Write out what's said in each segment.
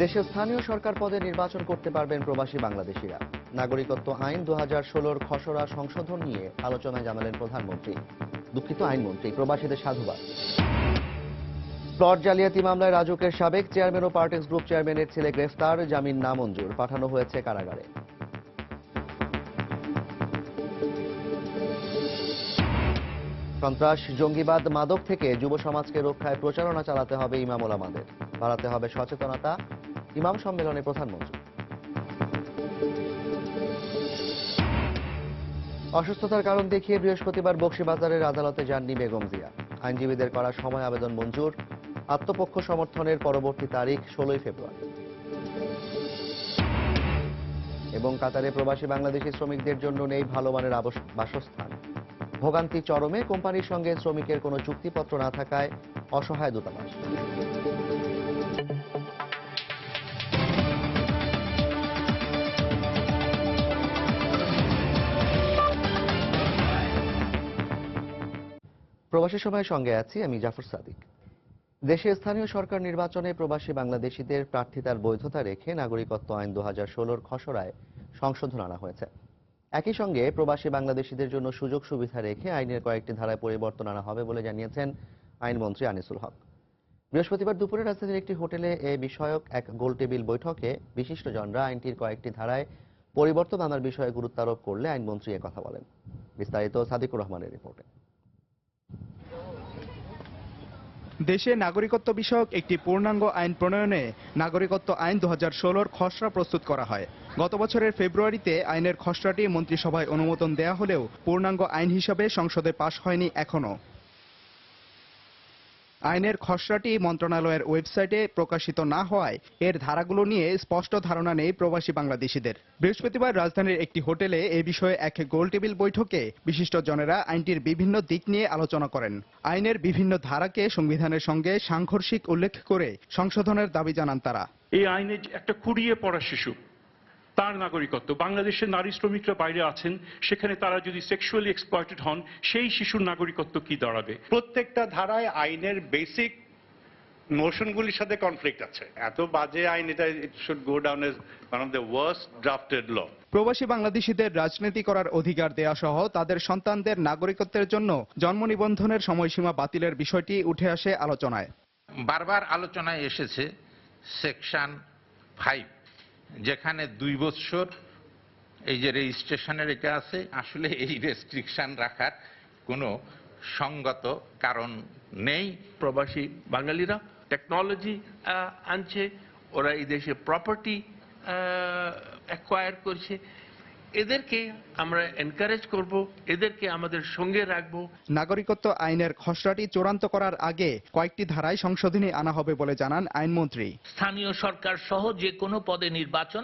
দেশে স্থানীয় সরকার পদে নির্বাচন করতে পারবেন প্রবাসী বাংলাদেশিরা। নাগরিকত্ব আইন 2016-র খসড়া সংশোধন নিয়ে আলোচনায় জানালেন প্রধানমন্ত্রী। দুঃখিত, আইনমন্ত্রী। প্রবাসীদের সাধুবাদ। প্লট জালিয়াতি মামলায় রাজুকের সাবেক চেয়ারম্যান ও পার্টিস গ্রুপ চেয়ারম্যানের ছেলে গ্রেফতার, জামিন নামঞ্জুর, পাঠানো হয়েছে কারাগারে। সন্ত্রাস, জঙ্গিবাদ, মাদক থেকে যুব সমাজকে রক্ষায় প্রচারণা চালাতে হবে ইমাম ওলামাদের, বাড়াতে হবে সচেতনতা, ইমাম সম্মেলনে প্রধানমন্ত্রী। অসুস্থতার কারণ দেখিয়ে বৃহস্পতিবার বকশীবাজারের আদালতে যাননি বেগম জিয়া। আইনজীবীদের করা সময় আবেদন মঞ্জুর, আত্মপক্ষ সমর্থনের পরবর্তী তারিখ 16 ফেব্রুয়ারি। এবং কাতারে প্রবাসী বাংলাদেশি শ্রমিকদের জন্য নেই ভালো মানের বাসস্থান। ভোগান্তি চরমে, কোম্পানির সঙ্গে শ্রমিকের কোনো চুক্তিপত্র না থাকায় অসহায় দূতাবাস। প্রবাসী সময়ের সঙ্গে আছি আমি জাফর সাদিক। দেশে স্থানীয় সরকার নির্বাচনে প্রবাসী বাংলাদেশিদের প্রার্থিতার বৈধতা রেখে নাগরিকত্ব আইন 2016-র খসড়ায় সংশোধন আনা হয়েছে। একই সঙ্গে প্রবাসী বাংলাদেশিদের জন্য সুযোগ সুবিধা রেখে আইনের কয়েকটি ধারায় পরিবর্তন আনা হবে বলে জানিয়েছেন আইনমন্ত্রী আনিসুল হক। বৃহস্পতিবার দুপুরে রাজধানীর একটি হোটেলে এ বিষয়ক এক গোলটেবিল বৈঠকে বিশিষ্টজনরা আইনটির কয়েকটি ধারায় পরিবর্তন আনার বিষয়ে গুরুত্ব আরোপ করলে আইনমন্ত্রী কথা বলেন। বিস্তারিত সাদিকুর রহমানের রিপোর্টে। দেশে নাগরিকত্ব বিষয়ক একটি পূর্ণাঙ্গ আইন প্রণয়নে নাগরিকত্ব আইন 2016-র খসড়া প্রস্তুত করা হয়। গত বছরের ফেব্রুয়ারিতে আইনের খসড়াটি মন্ত্রিসভায় অনুমোদন দেয়া হলেও পূর্ণাঙ্গ আইন হিসাবে সংসদে পাশ হয়নি এখনো। আইনের খসড়াটি মন্ত্রণালয়ের ওয়েবসাইটে প্রকাশিত না হওয়ায় এর ধারাগুলো নিয়ে স্পষ্ট ধারণা নেই প্রবাসী বাংলাদেশিদের। বৃহস্পতিবার রাজধানীর একটি হোটেলে এ বিষয়ে এক গোলটেবিল বৈঠকে বিশিষ্টজনেরা আইনটির বিভিন্ন দিক নিয়ে আলোচনা করেন। আইনের বিভিন্ন ধারাকে সংবিধানের সঙ্গে সাংঘর্ষিক উল্লেখ করে সংশোধনের দাবি জানান তারা। এই আইনে একটা কুড়িয়ে পড়া শিশু, তার নাগরিকত্ব, বাংলাদেশের নারী শ্রমিকরা বাইরে আছেন, সেখানে তারা যদি সেক্সুয়ালি এক্সপ্লয়েটেড হন, সেই শিশুর নাগরিকত্ব কি দাঁড়াবে? প্রত্যেকটা ধারায় আইনের বেসিক নোশনগুলির সাথে কনফ্লিক্ট আছে। এত বাজে আইন, এটা it should go down as one of the worst drafted law. প্রবাসী বাংলাদেশিদের রাজনীতি করার অধিকার দেয়া সহ তাদের সন্তানদের নাগরিকত্বের জন্য জন্ম নিবন্ধনের সময়সীমা বাতিলের বিষয়টি উঠে আসে আলোচনায়। বারবার আলোচনায় এসেছে সেকশন 5, যেখানে 2 বছর এই যে রেজিস্ট্রেশনের এটা আছে। আসলে এই রেস্ট্রিকশন রাখার কোনো সঙ্গত কারণ নেই। প্রবাসী বাঙালিরা টেকনোলজি আনছে, ওরা এই দেশে প্রপার্টি অ্যাকোয়ার করছে, এদেরকে আমরা এনকারেজ করব, এদেরকে আমাদের সঙ্গে রাখব। নাগরিকত্ব আইনের খসড়াটি চূড়ান্ত করার আগে কয়েকটি ধারায় সংশোধনী আনা হবে বলে জানান আইনমন্ত্রী। স্থানীয় সরকার সহ যে কোনো পদে নির্বাচন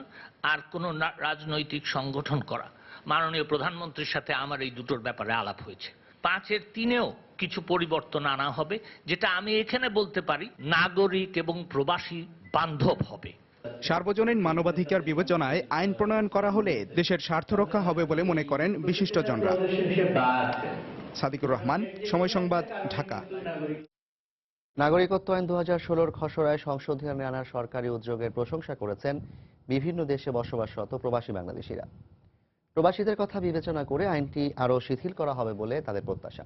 আর কোনো রাজনৈতিক সংগঠন করা। মাননীয় প্রধানমন্ত্রীর সাথে আমার এই দুটোর ব্যাপারে আলাপ হয়েছে। 5-এর 3-এও কিছু পরিবর্তন আনা হবে, যেটা আমি এখানে বলতে পারি নাগরিক এবং প্রবাসী বান্ধব হবে। সার্বজনীন মানবাধিকার বিবেচনায় আইন প্রণয়ন করা হলে দেশের স্বার্থ রক্ষা হবে বলে মনে করেন বিশিষ্টজনরা। সাদিকুর রহমান, সময় সংবাদ, ঢাকা। নাগরিকত্ব আইন 2016-র খসড়ায় সংশোধনী আনার সরকারি উদ্যোগের প্রশংসা করেছেন বিভিন্ন দেশে বসবাসরত প্রবাসী বাংলাদেশিরা। প্রবাসীদের কথা বিবেচনা করে আইনটি আরও শিথিল করা হবে বলে তাদের প্রত্যাশা।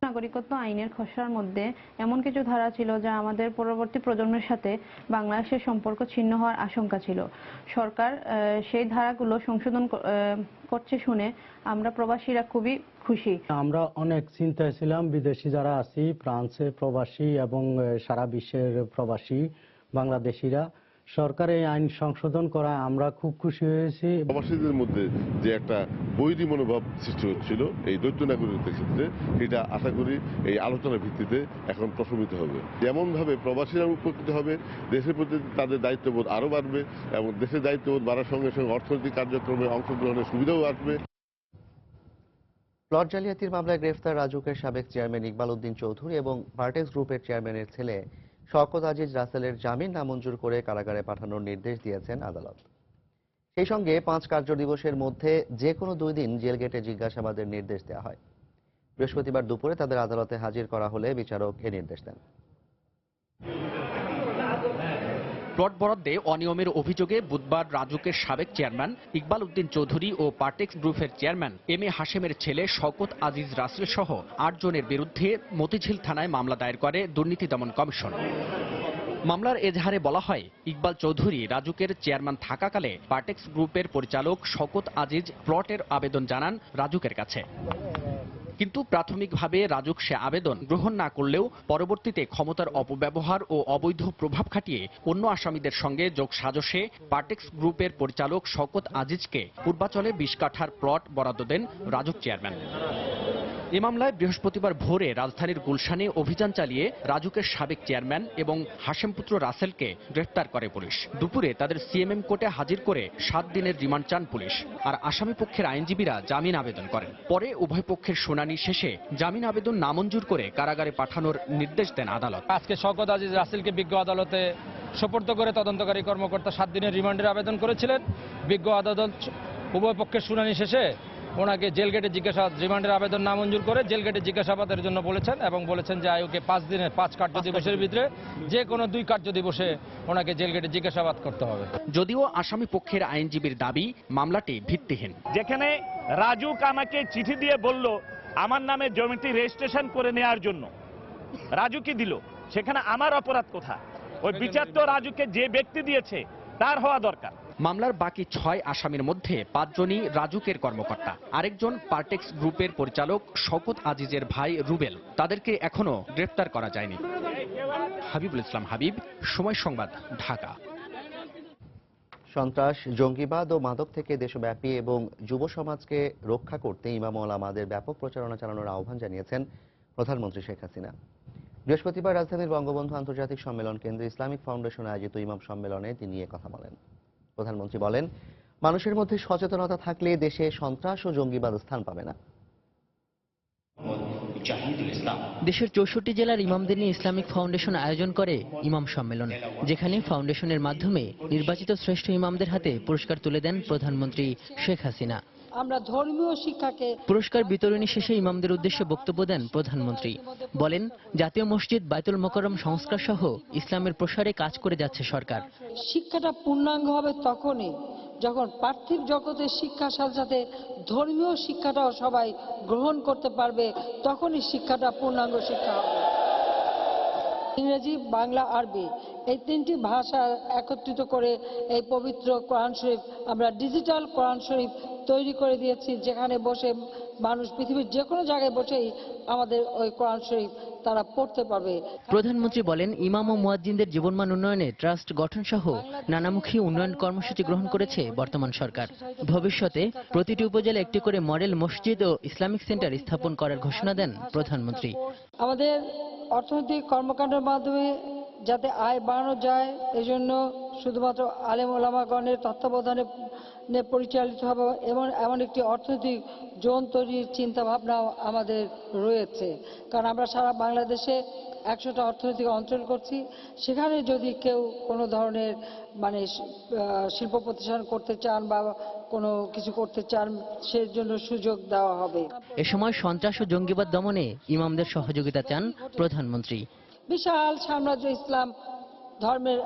নাগরিকত্ব আইনের খসড়ার মধ্যে এমন কিছু ধারা ছিল যা আমাদের পরবর্তী প্রজন্মের সাথে বাংলাদেশের সম্পর্ক ছিন্ন হওয়ার আশঙ্কা ছিল। সরকার সেই ধারাগুলো সংশোধন করছে শুনে আমরা প্রবাসীরা খুবই খুশি। আমরা অনেক চিন্তায় ছিলাম, বিদেশি যারা আছি, ফ্রান্সে প্রবাসী এবং সারা বিশ্বের প্রবাসী বাংলাদেশিরা। সরকার এই আইন সংশোধন করা আমরা খুব খুশি হয়েছি। প্রবাসীদের মধ্যে যে একটা বৈরী মনোভাব সৃষ্টি হচ্ছিল এই দ্বৈত নাগরিকত্বের ক্ষেত্রে, এটা আশা করি এই আলোচনার ভিত্তিতে এখন প্রশমিত হবে। যেমনভাবে প্রবাসীরা উপকৃত হবে, দেশের প্রতি তাদের দায়িত্ববোধ আরও বাড়বে এবং দেশের দায়িত্ববোধ বাড়ার সঙ্গে সঙ্গে অর্থনৈতিক কার্যক্রমে অংশগ্রহণের সুবিধাও আসবে। প্লট জালিয়াতির মামলায় গ্রেফতার রাজুকের সাবেক চেয়ারম্যান ইকবাল উদ্দিন চৌধুরী এবং ভার্টেক্স গ্রুপের চেয়ারম্যানের ছেলে শওকত আজিজ রাসেলের জামিন নামঞ্জুর করে কারাগারে পাঠানোর নির্দেশ দিয়েছেন আদালত। সেই সঙ্গে 5 কার্যদিবসের মধ্যে যে কোনো 2 দিন জেল গেটে জিজ্ঞাসাবাদের নির্দেশ দেওয়া হয়। বৃহস্পতিবার দুপুরে তাদের আদালতে হাজির করা হলে বিচারক এ নির্দেশ দেন। প্লট বরাদ্দে অনিয়মের অভিযোগে বুধবার রাজুকের সাবেক চেয়ারম্যান ইকবাল উদ্দিন চৌধুরী ও পার্টেক্স গ্রুপের চেয়ারম্যান এম এ হাশেমের ছেলে শওকত আজিজ রাসেল সহ 8 জনের বিরুদ্ধে মতিঝিল থানায় মামলা দায়ের করে দুর্নীতি দমন কমিশন। মামলার এজাহারে বলা হয়, ইকবাল চৌধুরী রাজুকের চেয়ারম্যান থাকাকালে পার্টেক্স গ্রুপের পরিচালক শওকত আজিজ প্লটের আবেদন জানান রাজুকের কাছে। কিন্তু প্রাথমিকভাবে রাজুক সে আবেদন গ্রহণ না করলেও পরবর্তীতে ক্ষমতার অপব্যবহার ও অবৈধ প্রভাব খাটিয়ে অন্য আসামিদের সঙ্গে যোগসাজশে পার্টেক্স গ্রুপের পরিচালক শওকত আজিজকে পূর্বাচলে 20 কাঠার প্লট বরাদ্দ দেন রাজুক চেয়ারম্যান। এ মামলায় বৃহস্পতিবার ভোরে রাজধানীর গুলশানে অভিযান চালিয়ে রাজুকের সাবেক চেয়ারম্যান এবং হাশেমপুত্র রাসেলকে গ্রেফতার করে পুলিশ। দুপুরে তাদের সিএমএম কোর্টে হাজির করে 7 দিনের রিমান্ড চান পুলিশ। আর আসামি পক্ষের আইনজীবীরা জামিন আবেদন করেন। পরে উভয় পক্ষের শুনানি শেষে জামিন আবেদন নামঞ্জুর করে কারাগারে পাঠানোর নির্দেশ দেন আদালত। আজকে শওকত আজিজ রাসেলকে বিজ্ঞ আদালতে সোপর্দ করে তদন্তকারী কর্মকর্তা 7 দিনের রিমান্ডের আবেদন করেছিলেন। বিজ্ঞ আদালত উভয় পক্ষের শুনানি শেষে ওনাকে জেল গেটে রিমান্ডের আবেদন নামঞ্জুর করে জেল গেটে জিজ্ঞাসাবাদের জন্য বলেছেন এবং বলেছেন যে আয়োগে 5 কার্য দিবসের ভিতরে যে কোনো 2 কার্য দিবসে ওনাকে জেল গেটে জিজ্ঞাসাবাদ করতে হবে। যদিও আসামি পক্ষের আইনজীবীর দাবি মামলাটি ভিত্তিহীন। যেখানে রাজুক আমাকে চিঠি দিয়ে বলল আমার নামে জমিটি রেজিস্ট্রেশন করে নেওয়ার জন্য, রাজু কি দিল? সেখানে আমার অপরাধ কোথায়? ওই বিচার তো রাজুকে যে ব্যক্তি দিয়েছে তার হওয়া দরকার। মামলার বাকি 6 আসামির মধ্যে 5 জনই রাজুকের কর্মকর্তা। আরেকজন পার্টেক্স গ্রুপের পরিচালক শওকত আজিজের ভাই রুবেল। তাদেরকে এখনো গ্রেফতার করা যায়নি। হাবিবুল ইসলাম হাবিব, সময় সংবাদ, ঢাকা। সন্ত্রাস, জঙ্গিবাদ ও মাদক থেকে দেশব্যাপী এবং যুব সমাজকে রক্ষা করতে ইমাম ওলামাদের ব্যাপক প্রচারণা চালানোর আহ্বান জানিয়েছেন প্রধানমন্ত্রী শেখ হাসিনা। বৃহস্পতিবার রাজধানীর বঙ্গবন্ধু আন্তর্জাতিক সম্মেলন কেন্দ্রে ইসলামিক ফাউন্ডেশন আয়োজিত ইমাম সম্মেলনে তিনি এ কথা বলেন। প্রধানমন্ত্রী বলেন, মানুষের মধ্যে সচেতনতা থাকলে দেশে সন্ত্রাস ও জঙ্গিবাদ স্থান পাবে না। দেশের 64 জেলার ইমামদের নিয়ে ইসলামিক ফাউন্ডেশন আয়োজন করে ইমাম সম্মেলন, যেখানে ফাউন্ডেশনের মাধ্যমে নির্বাচিত শ্রেষ্ঠ ইমামদের হাতে পুরস্কার তুলে দেন প্রধানমন্ত্রী শেখ হাসিনা। আমরা ধর্মীয় শিক্ষাকে পুরস্কার বিতরণী শেষে ইমামদের উদ্দেশ্যে বক্তব্য দেন প্রধানমন্ত্রী। বলেন, জাতীয় মসজিদ বাইতুল মোকাররম সংস্কার সহ ইসলামের প্রসারে কাজ করে যাচ্ছে সরকার। শিক্ষাটা পূর্ণাঙ্গ হবে তখনই যখন পার্থিব জগতের শিক্ষার সাথে সাথে ধর্মীয় শিক্ষাটাও সবাই গ্রহণ করতে পারবে, তখনই শিক্ষাটা পূর্ণাঙ্গ শিক্ষা হবে। ইংরেজি, বাংলা, আরবি এই 3টি ভাষা একত্রিত করে এই পবিত্র কোরআন শরীফ আমরা ডিজিটাল কোরআন শরীফ তৈরি করে দিয়েছি, যেখানে বসে মানুষ পৃথিবীর যে কোনো জায়গায় বসেই আমাদের ওই কোরআন শরীফ তারা পড়তে পারবে। প্রধানমন্ত্রী বলেন, ইমাম ও মুয়াজ্জিনদের জীবনমান উন্নয়নে ট্রাস্ট গঠন সহ নানামুখী উন্নয়ন কর্মসূচি গ্রহণ করেছে বর্তমান সরকার। ভবিষ্যতে প্রতিটি উপজেলা একটি করে মডেল মসজিদ ও ইসলামিক সেন্টার স্থাপন করার ঘোষণা দেন প্রধানমন্ত্রী। আমাদের অর্থনৈতিক কর্মকাণ্ডের মাধ্যমে যাতে আয় বাড়ানো যায়, এজন্য শুধুমাত্র আলেম ওলামাগণের তত্ত্বাবধানে পরিচালিত হবে এমন একটি অর্থনৈতিক জোন তৈরির চিন্তা ভাবনাও আমাদের রয়েছে। কারণ আমরা সারা বাংলাদেশে 100টা অর্থনৈতিক অঞ্চল করছি, সেখানে যদি কেউ কোনো ধরনের শিল্প প্রতিষ্ঠান করতে চান বা কোনো কিছু করতে চান, সেই জন্য সুযোগ দেওয়া হবে। এ সময় সন্ত্রাস ও জঙ্গিবাদ দমনে ইমামদের সহযোগিতা চান প্রধানমন্ত্রী। বিশাল সাম্রাজ্য ইসলাম ধর্মের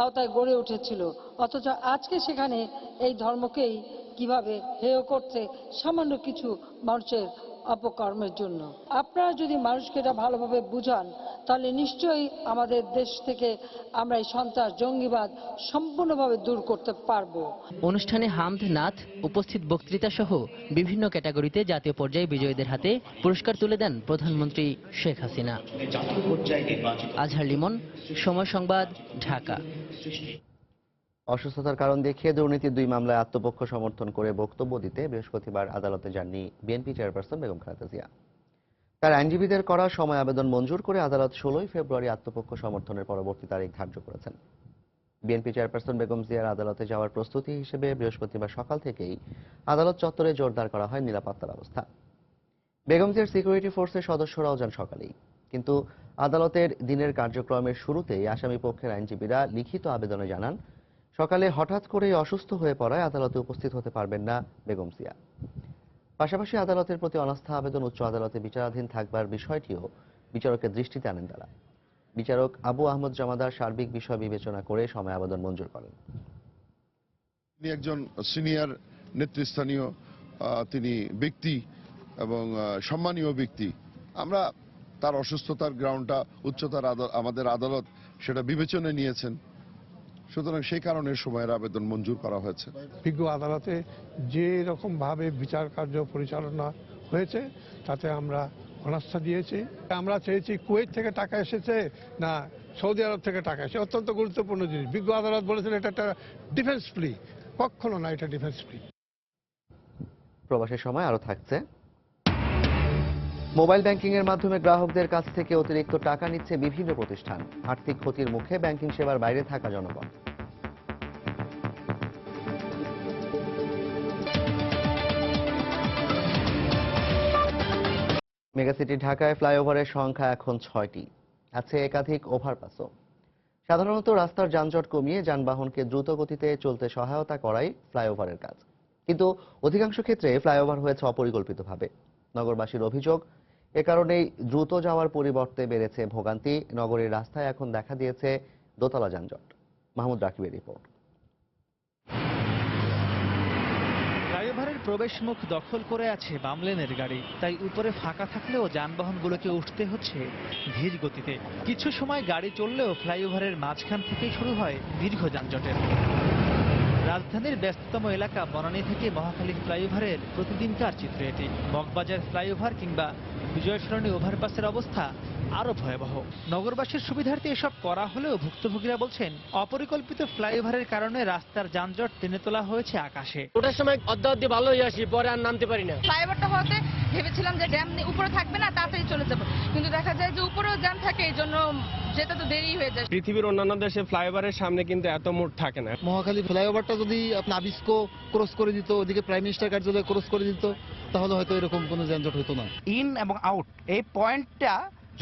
আওতায় গড়ে উঠেছিল, অথচ আজকে সেখানে এই ধর্মকেই কিভাবে হেয় করছে সামান্য কিছু মানুষের অপকর্মের জন্য। আপনারা যদি মানুষকে এটা ভালোভাবে বুঝান, তাহলে নিশ্চয়ই আমাদের দেশ থেকে আমরা এই সন্ত্রাস জঙ্গিবাদ সম্পূর্ণভাবে দূর করতে পারবো। অনুষ্ঠানে হামদ, নাথ, উপস্থিত বক্তৃতা সহ বিভিন্ন ক্যাটাগরিতে জাতীয় পর্যায়ে বিজয়ীদের হাতে পুরস্কার তুলে দেন প্রধানমন্ত্রী শেখ হাসিনা। আজহার লিমন, সময় সংবাদ, ঢাকা। অসুস্থতার কারণ দেখিয়ে দুর্নীতির 2 মামলায় আত্মপক্ষ সমর্থন করে বক্তব্য দিতে বৃহস্পতিবার আদালতে যাননি বিএনপি চেয়ারপারসন বেগম খালেদা জিয়া। তার আইনজীবীদের করা সময় আবেদন মঞ্জুর করে আদালত 16 ফেব্রুয়ারি আত্মপক্ষ সমর্থনের পরবর্তী তারিখ ধার্য করেছেন। বিএনপি চেয়ারপারসন বেগম জিয়ার আদালতে যাওয়ার প্রস্তুতি হিসেবে বৃহস্পতিবার সকাল থেকেই আদালত চত্বরে জোরদার করা হয় নিরাপত্তা ব্যবস্থা। বেগম জিয়ার সিকিউরিটি ফোর্সের সদস্যরাও যান সকালেই, কিন্তু আদালতের দিনের কার্যক্রমের শুরুতেই আসামি পক্ষের আইনজীবীরা লিখিত আবেদনে জানান, সকালে হঠাৎ করেই অসুস্থ হয়ে পড়ায় আদালতে উপস্থিত হতে পারবেন না বেগম জিয়া। পাশাপাশি আদালতের প্রতি অনাস্থা আবেদন উচ্চ আদালতে বিচারাধীন থাকবার বিষয়টিও বিচারকের দৃষ্টিতে আনেন তারা। বিচারক আবু আহমদ জমাদার সার্বিক বিষয় বিবেচনা করে সময় আবেদন মঞ্জুর করেন। তিনি একজন সিনিয়র নেতৃস্থানীয় তিনি ব্যক্তি এবং সম্মানীয় ব্যক্তি। আমরা তার অসুস্থতার গ্রাউন্ডটা উচ্চতার আমাদের আদালত সেটা বিবেচনায় নিয়েছেন, সুতরাং সেই কারণে সময়ের আবেদন মঞ্জুর করা হয়েছে। বিজ্ঞ আদালতে যে রকম ভাবে বিচার কার্য পরিচালনা হয়েছে তাতে আমরা অনাস্থা দিয়েছি। আমরা চেয়েছি কুয়েত থেকে টাকা এসেছে না সৌদি আরব থেকে টাকা এসেছে, অত্যন্ত গুরুত্বপূর্ণ জিনিস। বিজ্ঞ আদালত বলেছেন এটা একটা ডিফেন্স প্লি, কখনো না এটা ডিফেন্স প্লি। প্রবাসের সময় আরো থাকছে, মোবাইল ব্যাংকিং এর মাধ্যমে গ্রাহকদের কাছ থেকে অতিরিক্ত টাকা নিচ্ছে বিভিন্ন প্রতিষ্ঠান। আর্থিক ক্ষতির মুখে ব্যাংকিং সেবার বাইরে থাকা জনগণ। মেগাসিটি ঢাকায় ফ্লাইওভারের সংখ্যা এখন 6টি, আছে একাধিক ওভারপাসও। সাধারণত রাস্তার যানজট কমিয়ে যানবাহনকে দ্রুত গতিতে চলতে সহায়তা করাই ফ্লাইওভারের কাজ, কিন্তু অধিকাংশ ক্ষেত্রে ফ্লাইওভার হয়েছে অপরিকল্পিতভাবে। নগরবাসীর অভিযোগ, এ কারণেই দ্রুত যাওয়ার পরিবর্তে বেড়েছে ভোগান্তি। নগরীর রাস্তায় এখন দেখা দিয়েছে দোতলা যানজট। মাহমুদ রাকিবের রিপোর্ট। ফ্লাইওভারের প্রবেশ মুখ দখল করে আছে বাম লেনের গাড়ি, তাই উপরে ফাঁকা থাকলেও যানবাহনগুলোকে উঠতে হচ্ছে ধীর গতিতে। কিছু সময় গাড়ি চললেও ফ্লাইওভারের মাঝখান থেকেই শুরু হয় দীর্ঘ যানজটের। রাজধানীর ব্যস্ততম এলাকা বনানী থেকে মহাখালী ফ্লাইওভারের প্রতিদিনকার চিত্র এটি। মগবাজার ফ্লাইওভার কিংবা বিজয়সরণী ওভারপাসের অবস্থা আরো ভয়াবহ। নগরবাসীর সুবিধার্থে এসব করা হলেও ভুক্তভোগীরা বলছেন অপরিকল্পিত ফ্লাইওভারের কারণে রাস্তার যানজট টেনে তোলা হয়েছে আকাশে। ওটার সময় অর্ধ ভালোই আসি, পরে আর নামতে পারি না। ফ্লাইওভারটা হতে ভেবেছিলাম যে জ্যাম উপরে থাকবে না, তাড়াতাড়ি চলে যাবো, কিন্তু দেখা যায় যে উপরেও জ্যাম থাকে, এই জন্য যেতে তো দেরি হয়ে যায়। পৃথিবীর অন্যান্য দেশে ফ্লাইওভারের সামনে কিন্তু এত মোট থাকে না। মহাখালী ফ্লাইওভারটা যদি আপনি আবিস্কো ক্রস করে দিত, ওদিকে প্রাইম মিনিস্টার কার্যালয় ক্রস করে দিত, তাহলে হয়তো এরকম কোনো যানজট হতো না। ইন এবং আউট এই পয়েন্টটা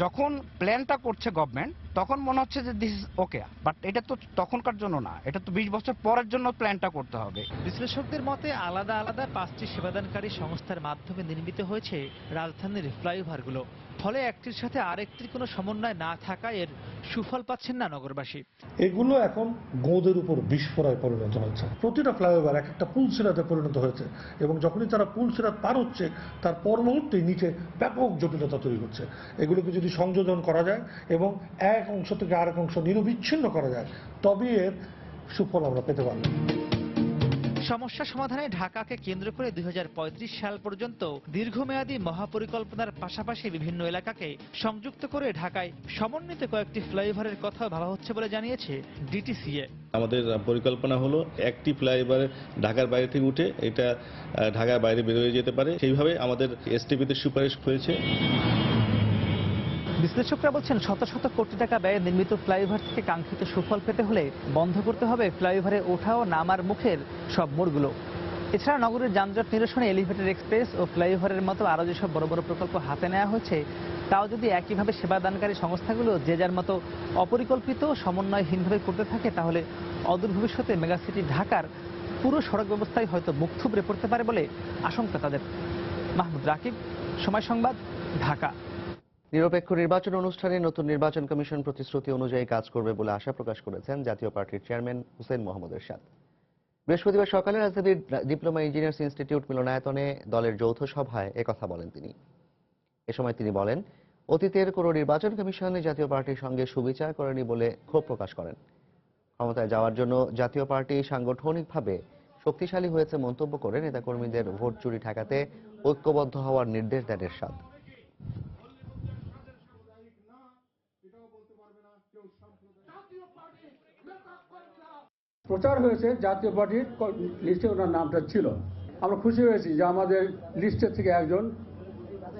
যখন প্ল্যানটা করছে গভর্নমেন্ট, তখন মনে হচ্ছে যে দিস ইজ ওকে, বাট এটা তো তখনকার জন্য না, এটা তো 20 বছর পরের জন্য প্ল্যানটা করতে হবে। বিশ্লেষকদের মতে আলাদা আলাদা 5টি সেবাদানকারী সংস্থার মাধ্যমে নির্মিত হয়েছে রাজধানীর ফ্লাইওভারগুলো। ফলে একটির সাথে আরেকটির কোনো সমন্বয় না থাকায় এর সুফল পাচ্ছেন না নগরবাসী। এগুলো এখন গোঁদের উপর বিস্ফোরণে পরিণত হচ্ছে। প্রতিটা ফ্লাইওভার এক একটা পুল সিরাতে পরিণত হয়েছে, এবং যখনই তারা পুল সিরাত পার হচ্ছে তার পর মুহূর্তেই নিচে ব্যাপক জটিলতা তৈরি হচ্ছে। এগুলোকে যদি সংযোজন করা যায় এবং এক অংশ থেকে আরেক অংশ নিরবিচ্ছিন্ন করা যায়, তবে এর সুফল আমরা পেতে পারব। সমস্যা সমাধানে ঢাকাকে কেন্দ্র করে 2035 সাল পর্যন্ত দীর্ঘমেয়াদী মহাপরিকল্পনার পাশাপাশি বিভিন্ন এলাকাকে সংযুক্ত করে ঢাকায় সমন্বিত কয়েকটি ফ্লাইওভারের কথা ভাবা হচ্ছে বলে জানিয়েছে ডিটিসিএ। আমাদের পরিকল্পনা হলো একটি ফ্লাইওভার ঢাকার বাইরে থেকে উঠে এটা ঢাকার বাইরে বের হয়ে যেতে পারে, সেইভাবে আমাদের এসটিপিতে সুপারিশ হয়েছে। বিশ্লেষকরা বলছেন শত শত কোটি টাকা ব্যয়ে নির্মিত ফ্লাইওভার থেকে কাঙ্ক্ষিত সুফল পেতে হলে বন্ধ করতে হবে ফ্লাইওভারে ওঠা ও নামার মুখের সব মোড়গুলো। এছাড়া নগরের যানজট নিরসনে এলিভেটেড এক্সপ্রেস ও ফ্লাইওভারের মতো আরও যেসব বড় বড় প্রকল্প হাতে নেওয়া হয়েছে, তাও যদি একইভাবে সেবাদানকারী সংস্থাগুলো যে যার মতো অপরিকল্পিত সমন্বয়হীনভাবে করতে থাকে, তাহলে অদূর ভবিষ্যতে মেগাসিটি ঢাকার পুরো সড়ক ব্যবস্থায় হয়তো মুখ থুবড়ে পড়তে পারে বলে আশঙ্কা তাদের। মাহমুদ রাকিব, সময় সংবাদ, ঢাকা। নিরপেক্ষ নির্বাচন অনুষ্ঠানে নতুন নির্বাচন কমিশন প্রতিশ্রুতি অনুযায়ী কাজ করবে বলে আশা প্রকাশ করেছেন জাতীয় পার্টির চেয়ারম্যান হুসেইন মোহাম্মদ এরশাদ। বৃহস্পতিবার সকালে রাজধানীর ডিপ্লোমা ইঞ্জিনিয়ার্স ইনস্টিটিউট মিলনায়তনে দলের যৌথ সভায় একথা বলেন তিনি। এ সময় তিনি বলেন, অতীতের কোনো নির্বাচন কমিশন জাতীয় পার্টির সঙ্গে সুবিচার করেনি বলে ক্ষোভ প্রকাশ করেন। ক্ষমতায় যাওয়ার জন্য জাতীয় পার্টি সাংগঠনিকভাবে শক্তিশালী হয়েছে মন্তব্য করে নেতাকর্মীদের ভোট চুরি ঠেকাতে ঐক্যবদ্ধ হওয়ার নির্দেশ দেন এরশাদ। প্রচার হয়েছে জাতীয় পার্টির লিস্টে ওনার নামটা ছিল। আমরা খুশি হয়েছি যে আমাদের লিস্টের থেকে একজন